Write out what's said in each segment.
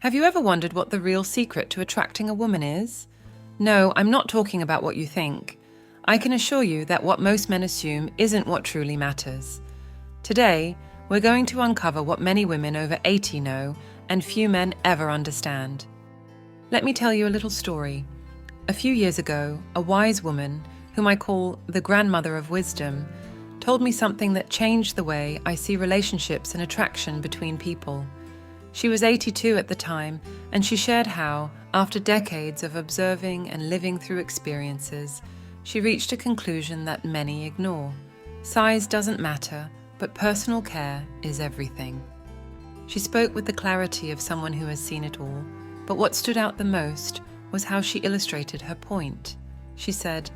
Have you ever wondered what the real secret to attracting a woman is? No, I'm not talking about what you think. I can assure you that what most men assume isn't what truly matters. Today, we're going to uncover what many women over 80 know and few men ever understand. Let me tell you a little story. A few years ago, a wise woman, whom I call the grandmother of wisdom, told me something that changed the way I see relationships and attraction between people. She was 82 at the time, and she shared how, after decades of observing and living through experiences, she reached a conclusion that many ignore. Size doesn't matter, but personal care is everything. She spoke with the clarity of someone who has seen it all, but what stood out the most was how she illustrated her point. She said,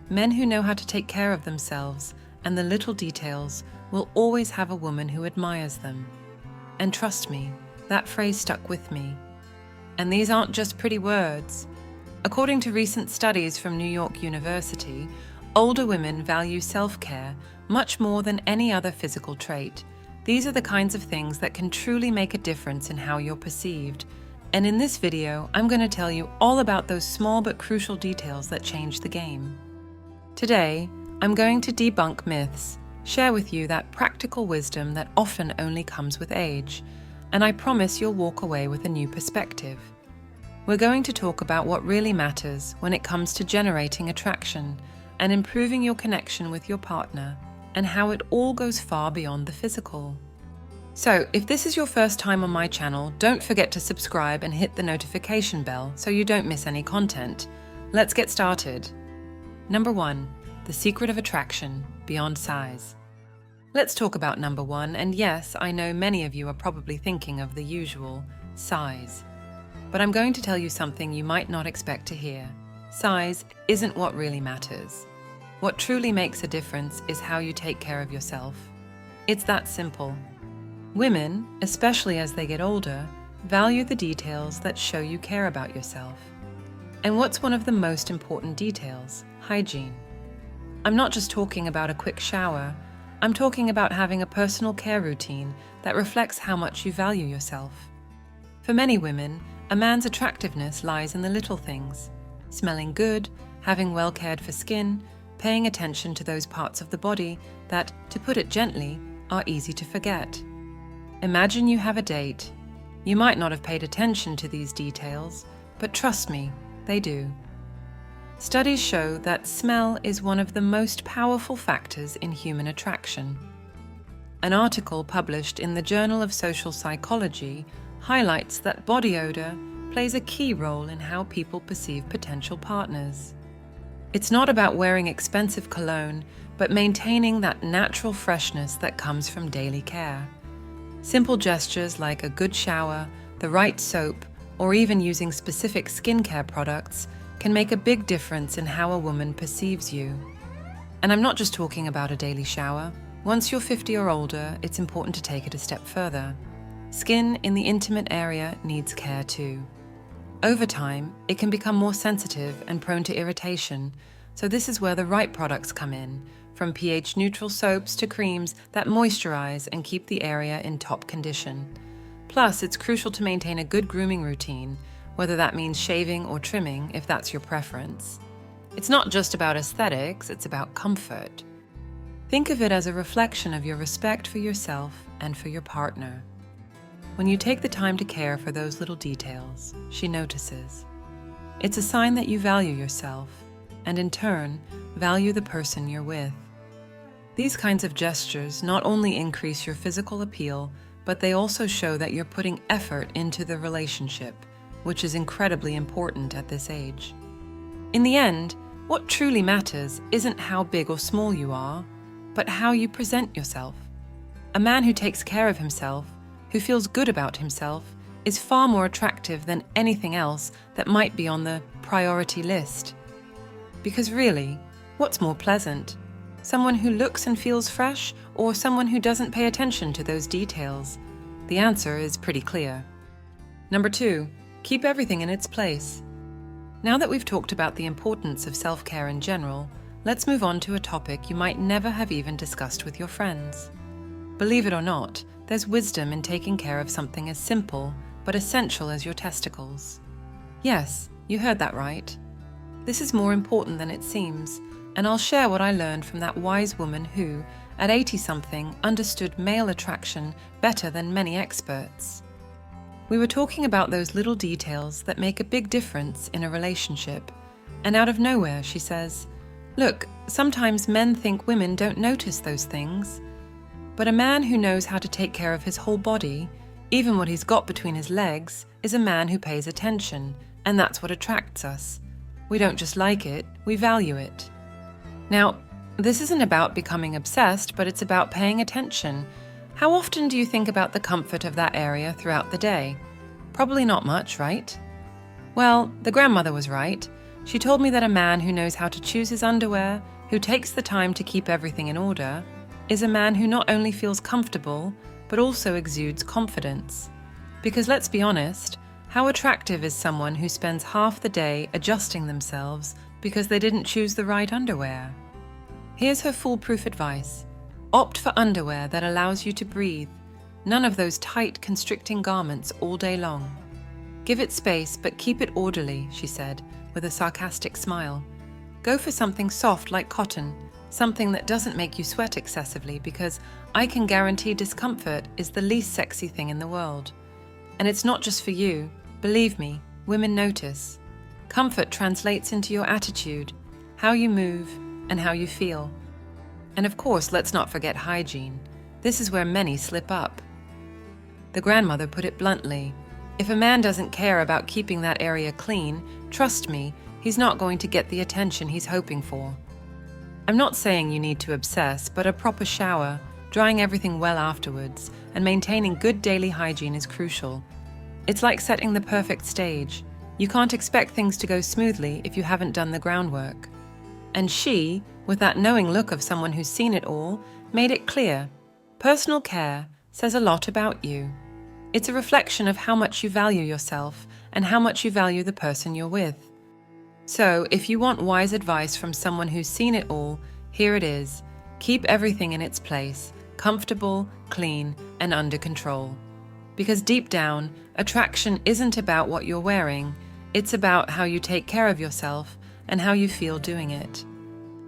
"Men who know how to take care of themselves and the little details will always have a woman who admires them." And trust me, that phrase stuck with me. And these aren't just pretty words. According to recent studies from New York University, older women value self-care much more than any other physical trait. These are the kinds of things that can truly make a difference in how you're perceived. And in this video, I'm going to tell you all about those small but crucial details that change the game. Today, I'm going to debunk myths, share with you that practical wisdom that often only comes with age, and I promise you'll walk away with a new perspective. We're going to talk about what really matters when it comes to generating attraction and improving your connection with your partner, and how it all goes far beyond the physical. So, if this is your first time on my channel, don't forget to subscribe and hit the notification bell so you don't miss any content. Let's get started. Number 1, the secret of attraction beyond size. Let's talk about number 1, and yes, I know many of you are probably thinking of the usual, size. But I'm going to tell you something you might not expect to hear. Size isn't what really matters. What truly makes a difference is how you take care of yourself. It's that simple. Women, especially as they get older, value the details that show you care about yourself. And what's one of the most important details? Hygiene. I'm not just talking about a quick shower. I'm talking about having a personal care routine that reflects how much you value yourself. For many women, a man's attractiveness lies in the little things: smelling good, having well-cared-for skin, paying attention to those parts of the body that, to put it gently, are easy to forget. Imagine you have a date. You might not have paid attention to these details, but trust me, they do. Studies show that smell is one of the most powerful factors in human attraction. An article published in the Journal of Social Psychology highlights that body odor plays a key role in how people perceive potential partners. It's not about wearing expensive cologne, but maintaining that natural freshness that comes from daily care. Simple gestures like a good shower, the right soap, or even using specific skincare products can make a big difference in how a woman perceives you. And I'm not just talking about a daily shower. Once you're 50 or older, it's important to take it a step further. Skin in the intimate area needs care too. Over time, it can become more sensitive and prone to irritation, so this is where the right products come in, from pH-neutral soaps to creams that moisturize and keep the area in top condition. Plus, it's crucial to maintain a good grooming routine, whether that means shaving or trimming if that's your preference. It's not just about aesthetics, it's about comfort. Think of it as a reflection of your respect for yourself and for your partner. When you take the time to care for those little details, she notices. It's a sign that you value yourself, and in turn, value the person you're with. These kinds of gestures not only increase your physical appeal, but they also show that you're putting effort into the relationship, which is incredibly important at this age. In the end, what truly matters isn't how big or small you are, but how you present yourself. A man who takes care of himself, who feels good about himself, is far more attractive than anything else that might be on the priority list. Because really, what's more pleasant? Someone who looks and feels fresh, or someone who doesn't pay attention to those details? The answer is pretty clear. Number 2, keep everything in its place. Now that we've talked about the importance of self-care in general, let's move on to a topic you might never have even discussed with your friends. Believe it or not, there's wisdom in taking care of something as simple but essential as your testicles. Yes, you heard that right. This is more important than it seems, and I'll share what I learned from that wise woman who, at 80-something, understood male attraction better than many experts. We were talking about those little details that make a big difference in a relationship, and out of nowhere she says, "Look, sometimes men think women don't notice those things, but a man who knows how to take care of his whole body, even what he's got between his legs, is a man who pays attention, and that's what attracts us. We don't just like it, we value it." Now, this isn't about becoming obsessed, but it's about paying attention. How often do you think about the comfort of that area throughout the day? Probably not much, right? Well, the grandmother was right. She told me that a man who knows how to choose his underwear, who takes the time to keep everything in order, is a man who not only feels comfortable, but also exudes confidence. Because let's be honest, how attractive is someone who spends half the day adjusting themselves because they didn't choose the right underwear? Here's her foolproof advice. Opt for underwear that allows you to breathe. None of those tight, constricting garments all day long. Give it space, but keep it orderly, she said, with a sarcastic smile. Go for something soft like cotton, something that doesn't make you sweat excessively, because I can guarantee discomfort is the least sexy thing in the world. And it's not just for you. Believe me, women notice. Comfort translates into your attitude, how you move, and how you feel. And of course, let's not forget hygiene. This is where many slip up. The grandmother put it bluntly. If a man doesn't care about keeping that area clean, trust me, he's not going to get the attention he's hoping for. I'm not saying you need to obsess, but a proper shower, drying everything well afterwards, and maintaining good daily hygiene is crucial. It's like setting the perfect stage. You can't expect things to go smoothly if you haven't done the groundwork. And she, with that knowing look of someone who's seen it all, made it clear. Personal care says a lot about you. It's a reflection of how much you value yourself and how much you value the person you're with. So, if you want wise advice from someone who's seen it all, here it is. Keep everything in its place, comfortable, clean, and under control. Because deep down, attraction isn't about what you're wearing, it's about how you take care of yourself and how you feel doing it.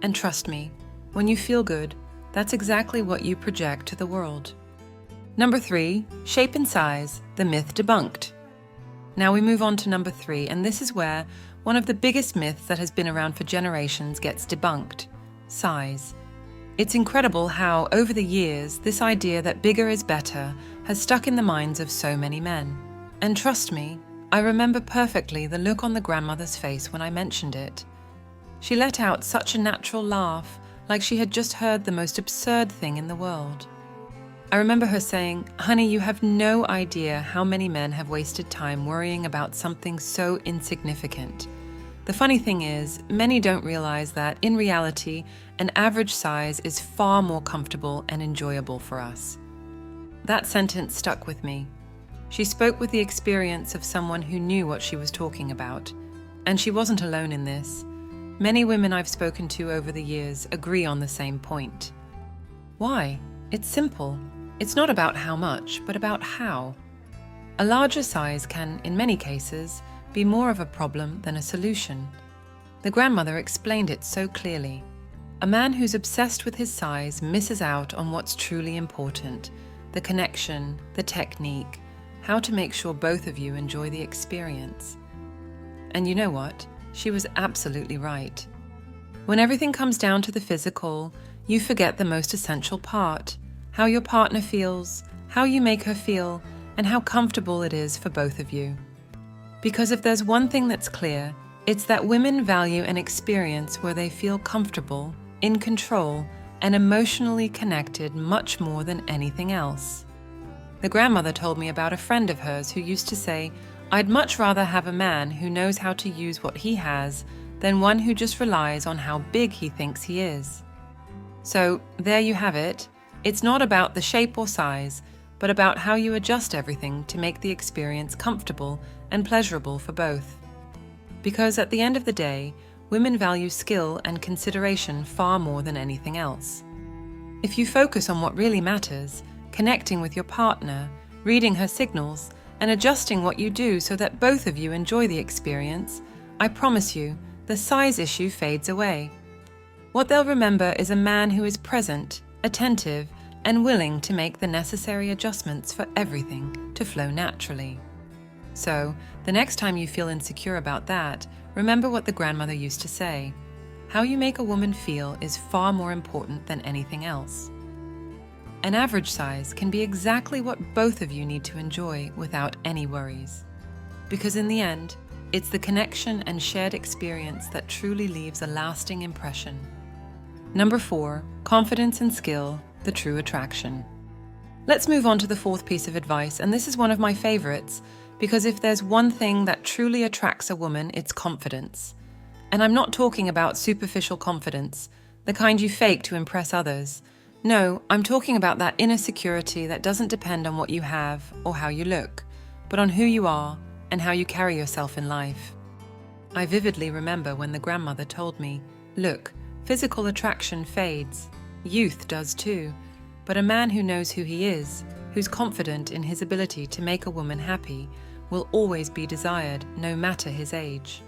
And trust me, when you feel good, that's exactly what you project to the world. Number 3, shape and size, the myth debunked. Now we move on to number 3, and this is where one of the biggest myths that has been around for generations gets debunked: size. It's incredible how, over the years, this idea that bigger is better has stuck in the minds of so many men. And trust me, I remember perfectly the look on the grandmother's face when I mentioned it. She let out such a natural laugh, like she had just heard the most absurd thing in the world. I remember her saying, "Honey, you have no idea how many men have wasted time worrying about something so insignificant." The funny thing is, many don't realize that, in reality, an average size is far more comfortable and enjoyable for us. That sentence stuck with me. She spoke with the experience of someone who knew what she was talking about. And she wasn't alone in this. Many women I've spoken to over the years agree on the same point. Why? It's simple. It's not about how much, but about how. A larger size can, in many cases, be more of a problem than a solution. The grandmother explained it so clearly. A man who's obsessed with his size misses out on what's truly important: the connection, the technique, how to make sure both of you enjoy the experience. And you know what? She was absolutely right. When everything comes down to the physical, you forget the most essential part: how your partner feels, how you make her feel, and how comfortable it is for both of you. Because if there's one thing that's clear, it's that women value an experience where they feel comfortable, in control, and emotionally connected much more than anything else. The grandmother told me about a friend of hers who used to say, "I'd much rather have a man who knows how to use what he has than one who just relies on how big he thinks he is." So there you have it. It's not about the shape or size, but about how you adjust everything to make the experience comfortable and pleasurable for both. Because at the end of the day, women value skill and consideration far more than anything else. If you focus on what really matters, connecting with your partner, reading her signals, and adjusting what you do so that both of you enjoy the experience, I promise you, the size issue fades away. What they'll remember is a man who is present, attentive, and willing to make the necessary adjustments for everything to flow naturally. So, the next time you feel insecure about that, remember what the grandmother used to say. How you make a woman feel is far more important than anything else. An average size can be exactly what both of you need to enjoy without any worries. Because in the end, it's the connection and shared experience that truly leaves a lasting impression. Number 4, confidence and skill, the true attraction. Let's move on to the fourth piece of advice, and this is one of my favorites, because if there's one thing that truly attracts a woman, it's confidence. And I'm not talking about superficial confidence, the kind you fake to impress others. No, I'm talking about that inner security that doesn't depend on what you have or how you look, but on who you are and how you carry yourself in life. I vividly remember when the grandmother told me, look, physical attraction fades. Youth does too, but a man who knows who he is, who's confident in his ability to make a woman happy, will always be desired, no matter his age.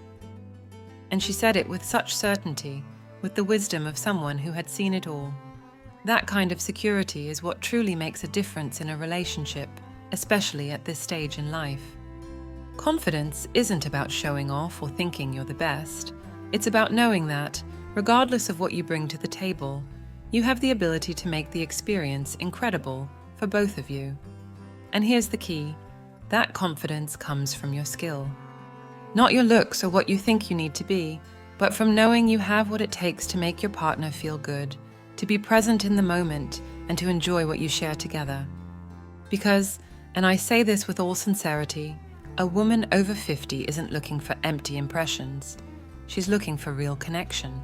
And she said it with such certainty, with the wisdom of someone who had seen it all. That kind of security is what truly makes a difference in a relationship, especially at this stage in life. Confidence isn't about showing off or thinking you're the best. It's about knowing that, regardless of what you bring to the table, you have the ability to make the experience incredible for both of you. And here's the key, that confidence comes from your skill. Not your looks or what you think you need to be, but from knowing you have what it takes to make your partner feel good, to be present in the moment, and to enjoy what you share together. Because, and I say this with all sincerity, a woman over 50 isn't looking for empty impressions. She's looking for real connection.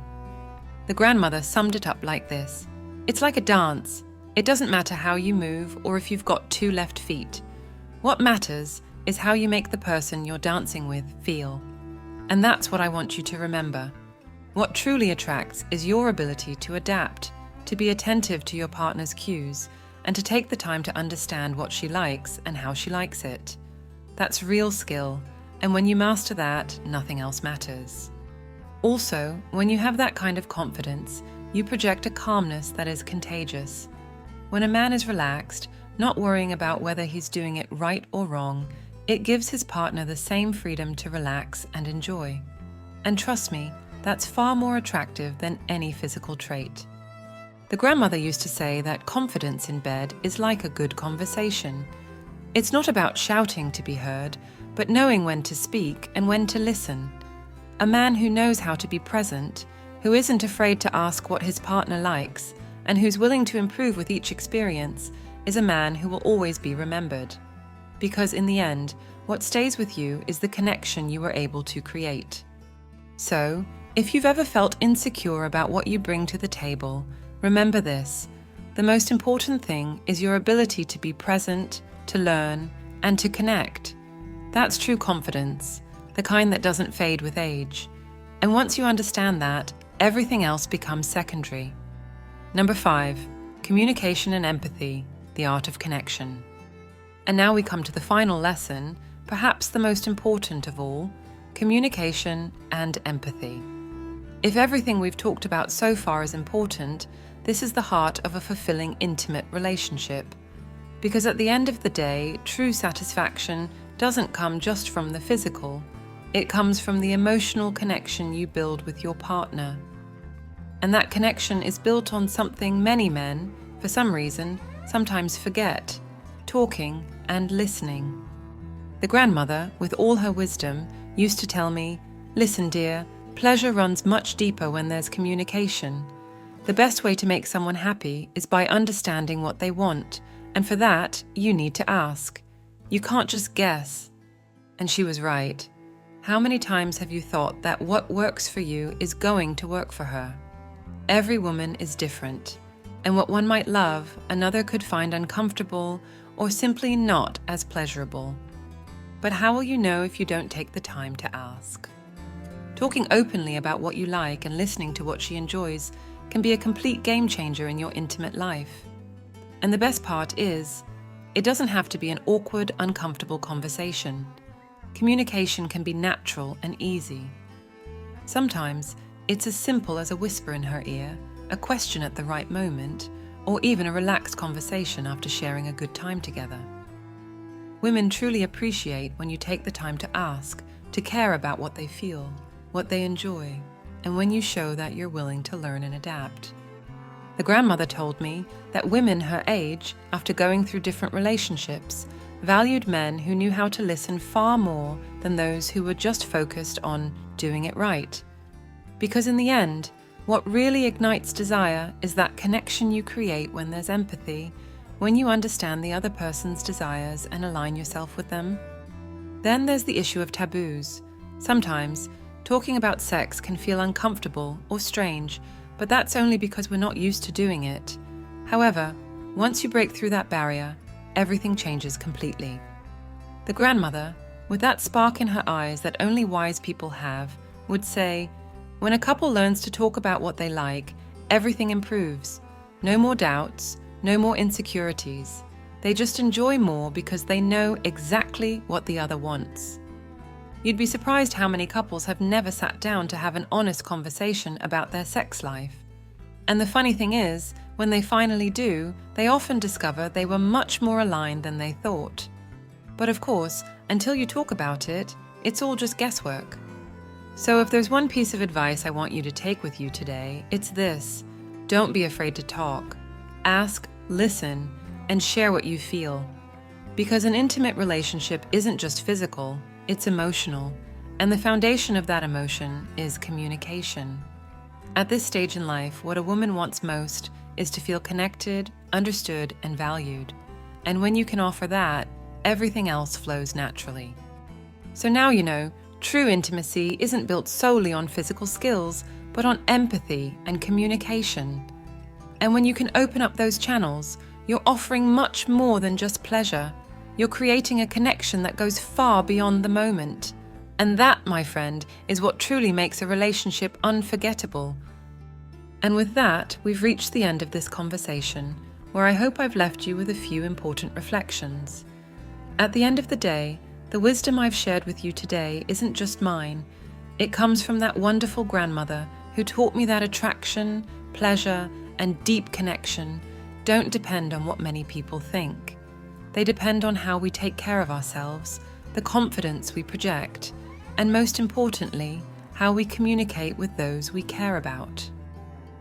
The grandmother summed it up like this. It's like a dance. It doesn't matter how you move or if you've got 2 left feet. What matters is how you make the person you're dancing with feel. And that's what I want you to remember. What truly attracts is your ability to adapt, to be attentive to your partner's cues, and to take the time to understand what she likes and how she likes it. That's real skill, and when you master that, nothing else matters. Also, when you have that kind of confidence, you project a calmness that is contagious. When a man is relaxed, not worrying about whether he's doing it right or wrong, it gives his partner the same freedom to relax and enjoy. And trust me, that's far more attractive than any physical trait. The grandmother used to say that confidence in bed is like a good conversation. It's not about shouting to be heard, but knowing when to speak and when to listen. A man who knows how to be present, who isn't afraid to ask what his partner likes, and who's willing to improve with each experience, is a man who will always be remembered. Because in the end, what stays with you is the connection you were able to create. So, if you've ever felt insecure about what you bring to the table, remember this. The most important thing is your ability to be present, to learn, and to connect. That's true confidence, the kind that doesn't fade with age. And once you understand that, everything else becomes secondary. Number 5, communication and empathy, the art of connection. And now we come to the final lesson, perhaps the most important of all, communication and empathy. If everything we've talked about so far is important, this is the heart of a fulfilling, intimate relationship. Because at the end of the day, true satisfaction doesn't come just from the physical. It comes from the emotional connection you build with your partner. And that connection is built on something many men, for some reason, sometimes forget: talking and listening. The grandmother, with all her wisdom, used to tell me, "Listen, dear, pleasure runs much deeper when there's communication. The best way to make someone happy is by understanding what they want, and for that, you need to ask. You can't just guess." And she was right. How many times have you thought that what works for you is going to work for her? Every woman is different, and what one might love, another could find uncomfortable or simply not as pleasurable. But how will you know if you don't take the time to ask? Talking openly about what you like and listening to what she enjoys can be a complete game changer in your intimate life. And the best part is, It doesn't have to be an awkward, uncomfortable conversation. Communication can be natural and easy. Sometimes it's as simple as a whisper in her ear, a question at the right moment, or even a relaxed conversation after sharing a good time together. Women truly appreciate when you take the time to ask, to care about what they feel, what they enjoy, and when you show that you're willing to learn and adapt. The grandmother told me that women her age, after going through different relationships, valued men who knew how to listen far more than those who were just focused on doing it right. Because in the end, what really ignites desire is that connection you create when there's empathy, when you understand the other person's desires and align yourself with them. Then there's the issue of taboos. Sometimes, talking about sex can feel uncomfortable or strange, but that's only because we're not used to doing it. However, once you break through that barrier, everything changes completely. The grandmother, with that spark in her eyes that only wise people have, would say, when a couple learns to talk about what they like, everything improves. No more doubts, no more insecurities. They just enjoy more because they know exactly what the other wants. You'd be surprised how many couples have never sat down to have an honest conversation about their sex life. And the funny thing is, when they finally do, they often discover they were much more aligned than they thought. But of course, until you talk about it, it's all just guesswork. So if there's one piece of advice I want you to take with you today, it's this: don't be afraid to talk. Ask, listen, and share what you feel. Because an intimate relationship isn't just physical, it's emotional, and the foundation of that emotion is communication. At this stage in life, what a woman wants most is to feel connected, understood, and valued. And when you can offer that, everything else flows naturally. So now you know, true intimacy isn't built solely on physical skills, but on empathy and communication. And when you can open up those channels, you're offering much more than just pleasure. You're creating a connection that goes far beyond the moment. And that, my friend, is what truly makes a relationship unforgettable. And with that, we've reached the end of this conversation, where I hope I've left you with a few important reflections. At the end of the day, the wisdom I've shared with you today isn't just mine. It comes from that wonderful grandmother who taught me that attraction, pleasure, and deep connection don't depend on what many people think. They depend on how we take care of ourselves, the confidence we project, and most importantly, how we communicate with those we care about.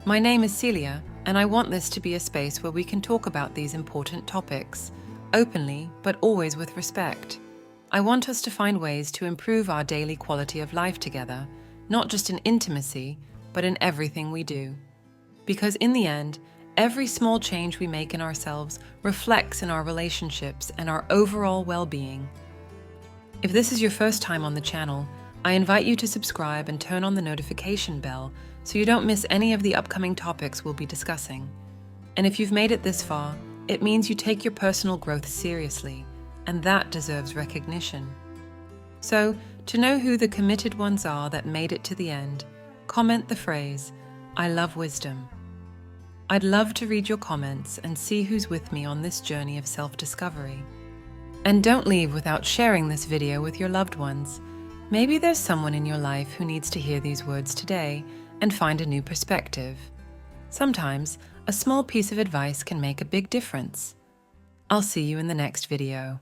My name is Celia, and I want this to be a space where we can talk about these important topics, openly but always with respect. I want us to find ways to improve our daily quality of life together, not just in intimacy, but in everything we do. Because in the end, every small change we make in ourselves reflects in our relationships and our overall well-being. If this is your first time on the channel, I invite you to subscribe and turn on the notification bell so you don't miss any of the upcoming topics we'll be discussing. And if you've made it this far, it means you take your personal growth seriously, and that deserves recognition. So, to know who the committed ones are that made it to the end, comment the phrase, "I love wisdom." I'd love to read your comments and see who's with me on this journey of self-discovery. And don't leave without sharing this video with your loved ones. Maybe there's someone in your life who needs to hear these words today and find a new perspective. Sometimes, a small piece of advice can make a big difference. I'll see you in the next video.